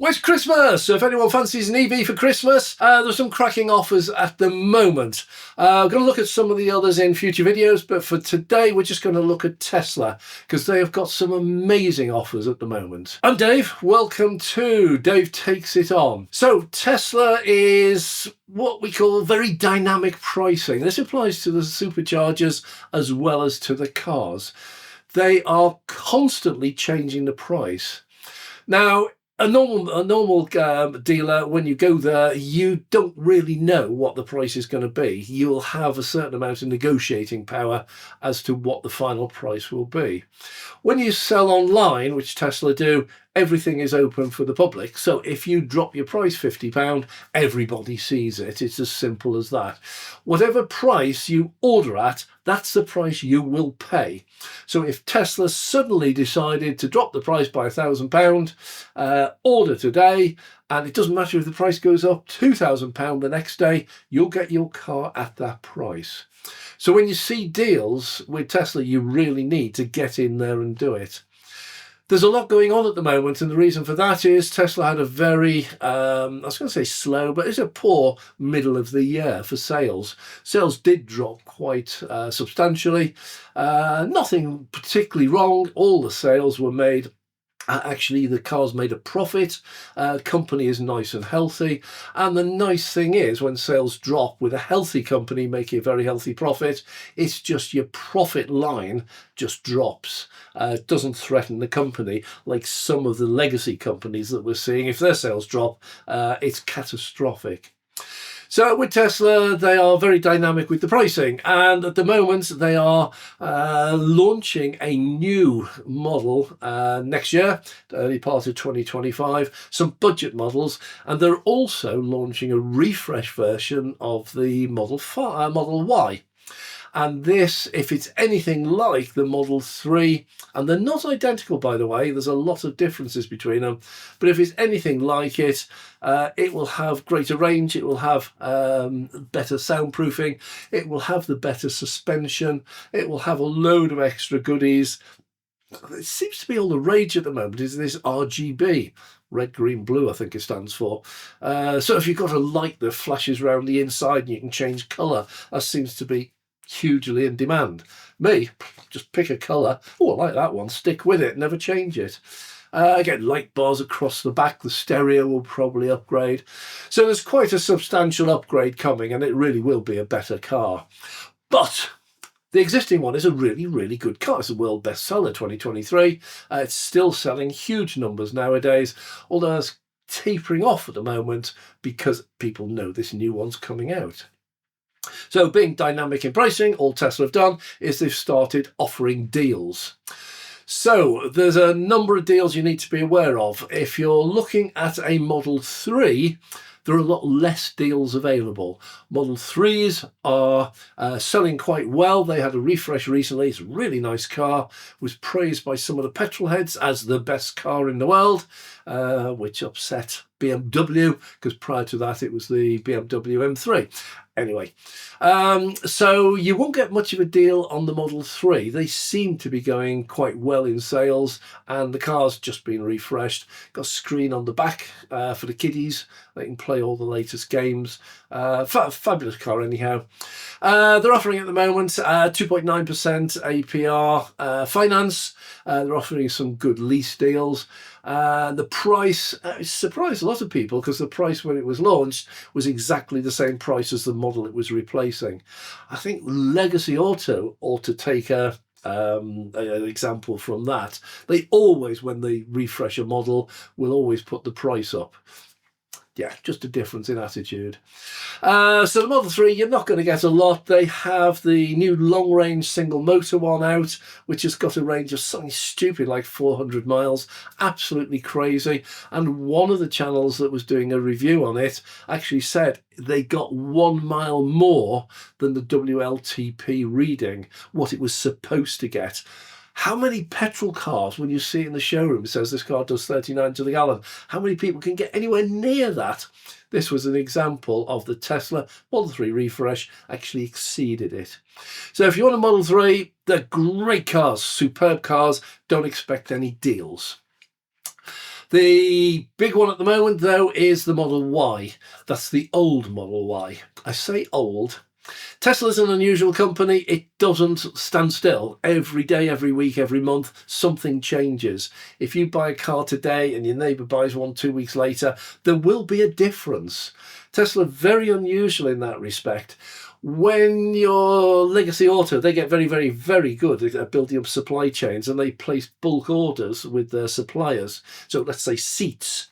Well, it's Christmas, so if anyone fancies an EV for Christmas, there's some cracking offers at the moment. I'm going to look at some of the others in future videos, but for today we're just going to look at Tesla, because they have got some amazing offers at the moment. I'm Dave, welcome to Dave Takes It On. So Tesla is what we call very dynamic pricing. This applies to the superchargers as well as to the cars. They are constantly changing the price. Now, a normal dealer, when you go there, you don't really know what the price is going to be. You'll have a certain amount of negotiating power as to what the final price will be. When you sell online, which Tesla do, everything is open for the public. So if you drop your price £50, everybody sees it. It's as simple as that. Whatever price you order at, that's the price you will pay. So if Tesla suddenly decided to drop the price by £1,000, order today, and it doesn't matter if the price goes up £2,000 the next day, you'll get your car at that price. So when you see deals with Tesla, you really need to get in there and do it. There's a lot going on at the moment, and the reason for that is Tesla had a very, I was going to say slow, but it's a poor middle of the year for sales. Sales did drop quite substantially. Nothing particularly wrong. All the sales were made. Actually, the cars made a profit. Company is nice and healthy. And the nice thing is, when sales drop with a healthy company making a very healthy profit, it's just your profit line just drops. It doesn't threaten the company like some of the legacy companies that we're seeing. If their sales drop, it's catastrophic. So with Tesla, they are very dynamic with the pricing, and at the moment they are launching a new model next year, early part of 2025, some budget models, and they're also launching a refresh version of the Model Y. And this, if it's anything like the Model 3, and they're not identical, by the way, there's a lot of differences between them, but if it's anything like it, it will have greater range, it will have better soundproofing, it will have the better suspension, it will have a load of extra goodies. It seems to be all the rage at the moment is this RGB. Red, green, blue, I think it stands for. So if you've got a light that flashes around the inside and you can change colour, that seems to be hugely in demand. Me, just pick a colour. Oh, I like that one. Stick with it. Never change it. Again, light bars across the back. The stereo will probably upgrade. So there's quite a substantial upgrade coming, and it really will be a better car. But the existing one is a really, really good car. It's a world bestseller 2023. It's still selling huge numbers nowadays, although it's tapering off at the moment because people know this new one's coming out. So being dynamic in pricing, all Tesla have done is they've started offering deals. So there's a number of deals you need to be aware of. If you're looking at a Model 3, there are a lot less deals available. Model 3s are selling quite well. They had a refresh recently. It's a really nice car. Was praised by some of the petrol heads as the best car in the world, which upset BMW, because prior to that it was the BMW M3. Anyway, so you won't get much of a deal on the Model 3. They seem to be going quite well in sales, and the car's just been refreshed. Got a screen on the back for the kiddies. They can play all the latest games. Fabulous car anyhow. They're offering at the moment 2.9% APR finance. They're offering some good lease deals. The price surprised a lot of people because the price when it was launched was exactly the same price as the model it was replacing. I think Legacy Auto ought to take an example from that. They always, when they refresh a model, will always put the price up. Yeah, just a difference in attitude. So the Model 3, you're not going to get a lot. They have the new long-range single motor one out, which has got a range of something stupid like 400 miles. Absolutely crazy. And one of the channels that was doing a review on it actually said they got 1 mile more than the WLTP reading, what it was supposed to get. How many petrol cars, when you see it in the showroom, it says this car does 39 to the gallon, how many people can get anywhere near that? This was an example of the Tesla Model 3 refresh actually exceeded it. So if you want a Model 3, they're great cars, superb cars, don't expect any deals. The big one at the moment, though, is the Model Y. That's the old Model Y. I say old. Tesla's an unusual company. It doesn't stand still. Every day, every week, every month, something changes. If you buy a car today and your neighbour buys one 2 weeks later, there will be a difference. Tesla, very unusual in that respect. When your legacy auto, they get very, very, very good at building up supply chains, and they place bulk orders with their suppliers. So let's say seats.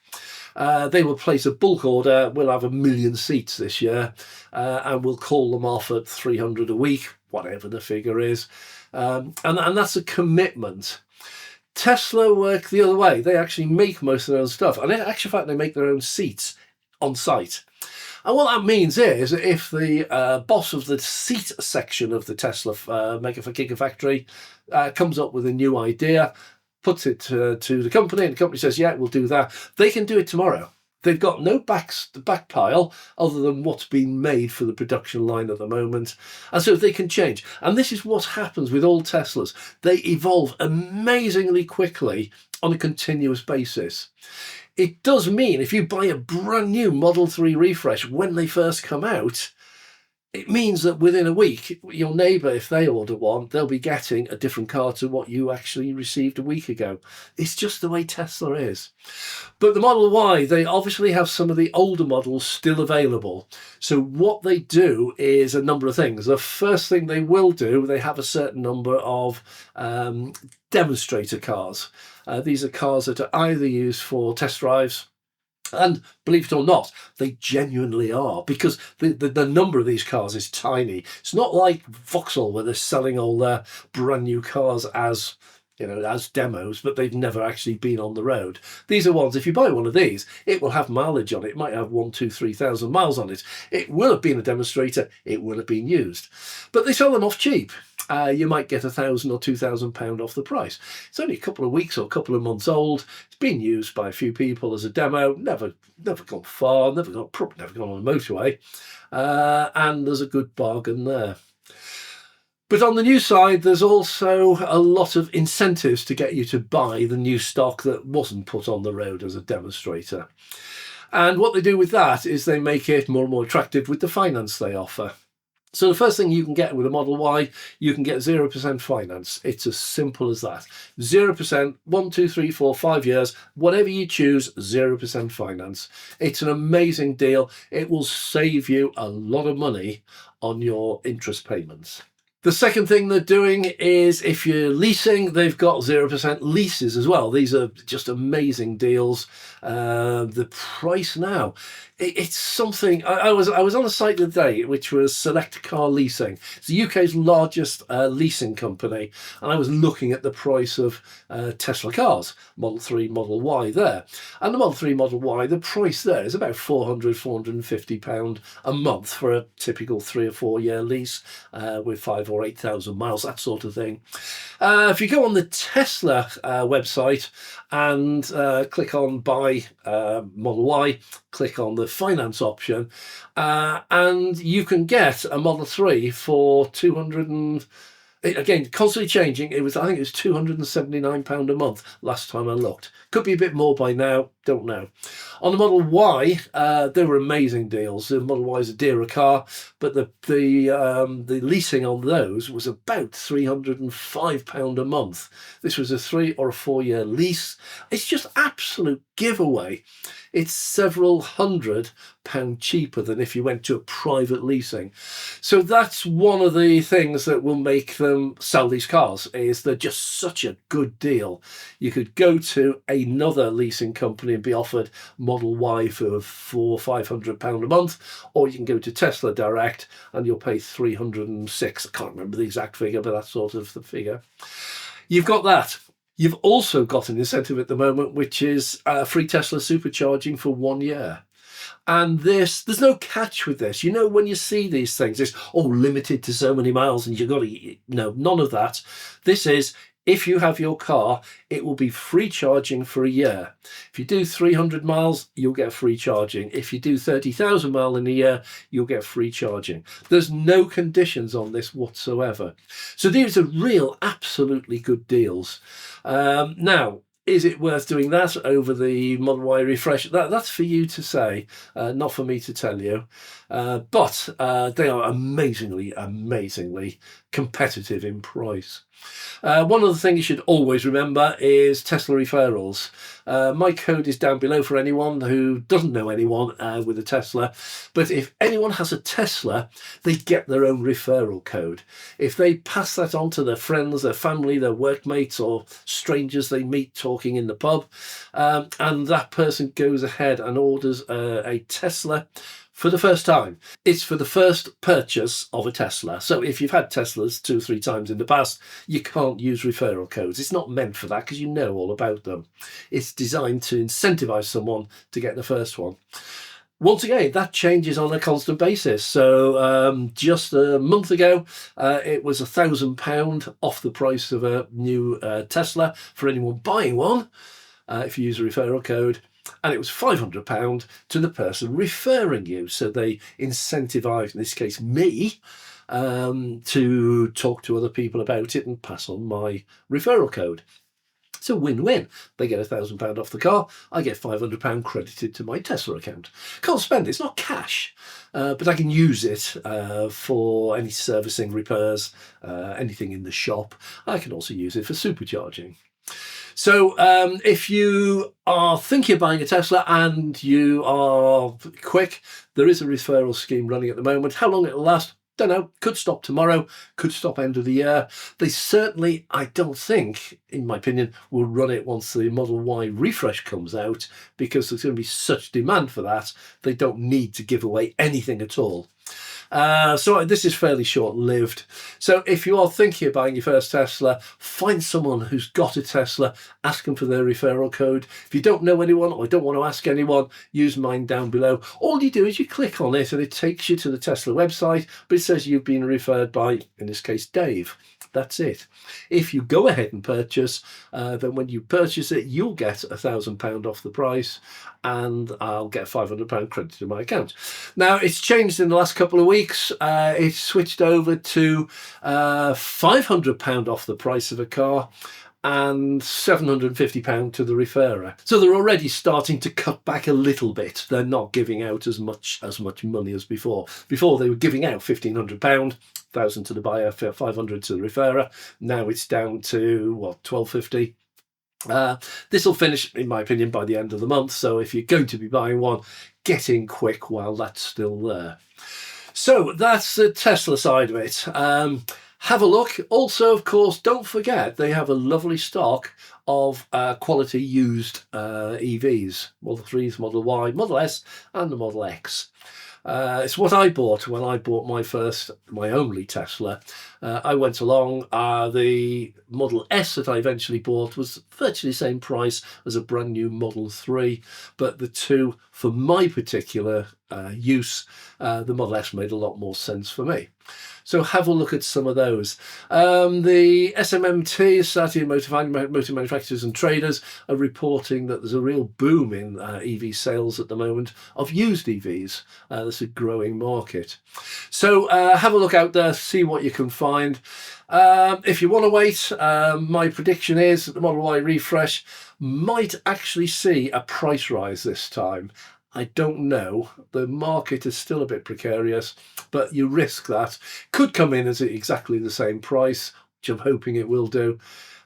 They will place a bulk order. We'll have 1 million seats this year, and we'll call them off at 300 a week, whatever the figure is. And that's a commitment. Tesla work the other way. They actually make most of their own stuff. And in actual fact, they make their own seats on site. And what that means is if the boss of the seat section of the Tesla Maker for Gigafactory comes up with a new idea, puts it to the company, and the company says, yeah, we'll do that, they can do it tomorrow. They've got no back pile other than what's being made for the production line at the moment. And so they can change. And this is what happens with all Teslas. They evolve amazingly quickly on a continuous basis. It does mean if you buy a brand new Model 3 refresh when they first come out, it means that within a week, your neighbour, if they order one, they'll be getting a different car to what you actually received a week ago. It's just the way Tesla is. But the Model Y, they obviously have some of the older models still available. So what they do is a number of things. The first thing they will do, they have a certain number of demonstrator cars. These are cars that are either used for test drives, and believe it or not, they genuinely are, because the number of these cars is tiny. It's not like Vauxhall where they're selling all their brand new cars as, you know, as demos, but they've never actually been on the road. These are ones, if you buy one of these, it will have mileage on it. It might have 1,000, 2,000, 3,000 miles on it. It will have been a demonstrator. It will have been used. But they sell them off cheap. You might get £1,000 or £2,000 off the price. It's only a couple of weeks or a couple of months old. It's been used by a few people as a demo. Never gone far. Never gone on a motorway. And there's a good bargain there. But on the new side, there's also a lot of incentives to get you to buy the new stock that wasn't put on the road as a demonstrator. And what they do with that is they make it more and more attractive with the finance they offer. So the first thing you can get with a Model Y, you can get 0% finance. It's as simple as that. 0%, 1, 2, 3, 4, 5 years, whatever you choose, 0% finance. It's an amazing deal. It will save you a lot of money on your interest payments. The second thing they're doing is if you're leasing, they've got 0% leases as well. These are just amazing deals. The price now, it's something. I was on a site the other day, which was Select Car Leasing. It's the UK's largest leasing company, and I was looking at the price of Tesla cars, Model 3, Model Y there. And the Model 3, Model Y, the price there is about £400, £450 a month for a typical 3 or 4 year lease with 5,000 or 8,000 miles, that sort of thing. If you go on the Tesla website and click on buy Model Y, click on the finance option, and you can get a Model 3 for 200 and again, constantly changing. I think it was £279 a month last time I looked. Could be a bit more by now, don't know. On the Model Y, there were amazing deals. The Model Y is a dearer car, but the leasing on those was about £305 a month. This was a 3 or 4 year lease. It's just absolute giveaway. It's several £100 cheaper than if you went to a private leasing. So that's one of the things that will make them sell these cars, is they're just such a good deal. You could go to another leasing company and be offered Model Y for £400 or £500 a month, or you can go to Tesla direct and you'll pay 306. I can't remember the exact figure, but that's sort of the figure. You've got that. You've also got an incentive at the moment, which is free Tesla supercharging for 1 year. And there's no catch with this. You know, when you see these things, it's limited to so many miles and you've got to, no, none of that. This is, if you have your car, it will be free charging for a year. If you do 300 miles, you'll get free charging. If you do 30,000 miles in a year, you'll get free charging. There's no conditions on this whatsoever. So these are real, absolutely good deals. Now, Is it worth doing that over the Model Y refresh? That's for you to say, not for me to tell you. But they are amazingly, amazingly competitive in price. One of the things you should always remember is Tesla referrals. My code is down below for anyone who doesn't know anyone with a Tesla. But if anyone has a Tesla, they get their own referral code. If they pass that on to their friends, their family, their workmates, or strangers they meet talking in the pub, and that person goes ahead and orders a Tesla for the first time. It's for the first purchase of a Tesla. So if you've had Teslas 2 or 3 times in the past, you can't use referral codes. It's not meant for that because you know all about them. It's designed to incentivize someone to get the first one. Once again, that changes on a constant basis. So just a month ago, it was £1,000 off the price of a new Tesla for anyone buying one, if you use a referral code. And it was £500 to the person referring you. So they incentivise, in this case, me, to talk to other people about it and pass on my referral code. It's a win-win. They get £1,000 off the car. I get £500 credited to my Tesla account. Can't spend it. It's not cash, but I can use it for any servicing, repairs, anything in the shop. I can also use it for supercharging. So if you are thinking of buying a Tesla and you are quick, there is a referral scheme running at the moment. How long it'll last, don't know. Could stop tomorrow, could stop end of the year. They certainly, I don't think, in my opinion, will run it once the Model Y refresh comes out, because there's going to be such demand for that. They don't need to give away anything at all. So this is fairly short-lived. So if you are thinking of buying your first Tesla, find someone who's got a Tesla, ask them for their referral code. If you don't know anyone or don't want to ask anyone, use mine down below. All you do is you click on it and it takes you to the Tesla website, but it says you've been referred by, in this case, Dave. That's it. If you go ahead and purchase, then when you purchase it, you'll get £1,000 off the price, and I'll get £500 credited to my account. Now, it's changed in the last couple of weeks. It's switched over to £500 off the price of a car and £750 to the referrer. So they're already starting to cut back a little bit. They're not giving out as much money as before. Before they were giving out £1,500, £1,000 to the buyer, £500 to the referrer. Now it's down to what, £1,250. This will finish, in my opinion, by the end of the month. So if you're going to be buying one, get in quick while that's still there. So that's the Tesla side of it. Have a look. Also, of course, don't forget they have a lovely stock of quality used EVs, Model 3s, Model Y, Model S and the Model X. It's what I bought when I bought my only Tesla. I went along, the Model S that I eventually bought was virtually the same price as a brand new Model 3, but the two, for my particular use, the Model S made a lot more sense for me. So have a look at some of those. The SMMT, Society of Motor Manufacturers and Traders, are reporting that there's a real boom in EV sales at the moment of used EVs. There's a growing market. So have a look out there, see what you can find. If you want to wait, my prediction is that the Model Y refresh might actually see a price rise this time. I don't know. The market is still a bit precarious, but you risk that. Could come in as exactly the same price, which I'm hoping it will do.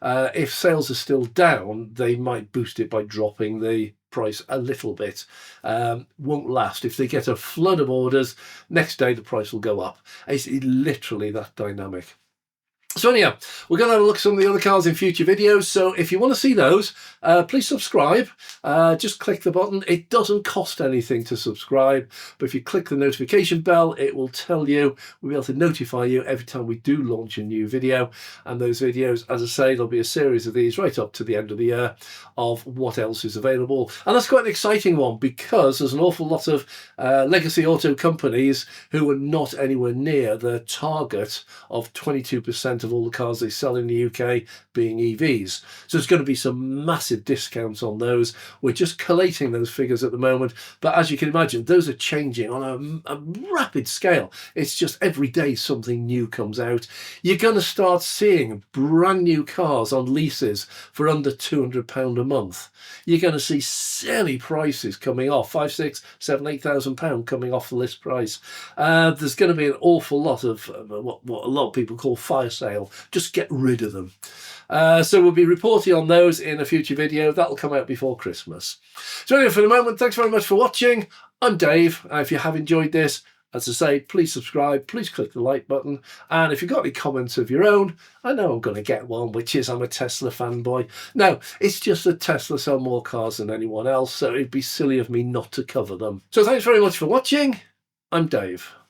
If sales are still down, they might boost it by dropping the price a little bit. Won't last. If they get a flood of orders, next day the price will go up. It's literally that dynamic. So anyhow, we're going to have a look at some of the other cars in future videos. So if you want to see those, please subscribe. Just click the button. It doesn't cost anything to subscribe, but if you click the notification bell, it will tell you. We'll be able to notify you every time we do launch a new video. And those videos, as I say, there'll be a series of these right up to the end of the year of what else is available. And that's quite an exciting one, because there's an awful lot of legacy auto companies who are not anywhere near their target of 22% 90% of all the cars they sell in the UK being EVs. So there's going to be some massive discounts on those. We're just collating those figures at the moment, but as you can imagine, those are changing on a rapid scale. It's just every day something new comes out. You're going to start seeing brand new cars on leases for under £200 a month. You're going to see silly prices coming off, £5,000, £7,000, £8,000 coming off the list price. There's going to be an awful lot of what a lot of people call fire sale. Just get rid of them. So we'll be reporting on those in a future video. That'll come out before Christmas. So anyway, for the moment, thanks very much for watching. I'm Dave. If you have enjoyed this, as I say, please subscribe, please click the like button, and if you've got any comments of your own, I know I'm going to get one, which is I'm a Tesla fanboy. No, it's just that Tesla sell more cars than anyone else, so it'd be silly of me not to cover them. So thanks very much for watching. I'm Dave.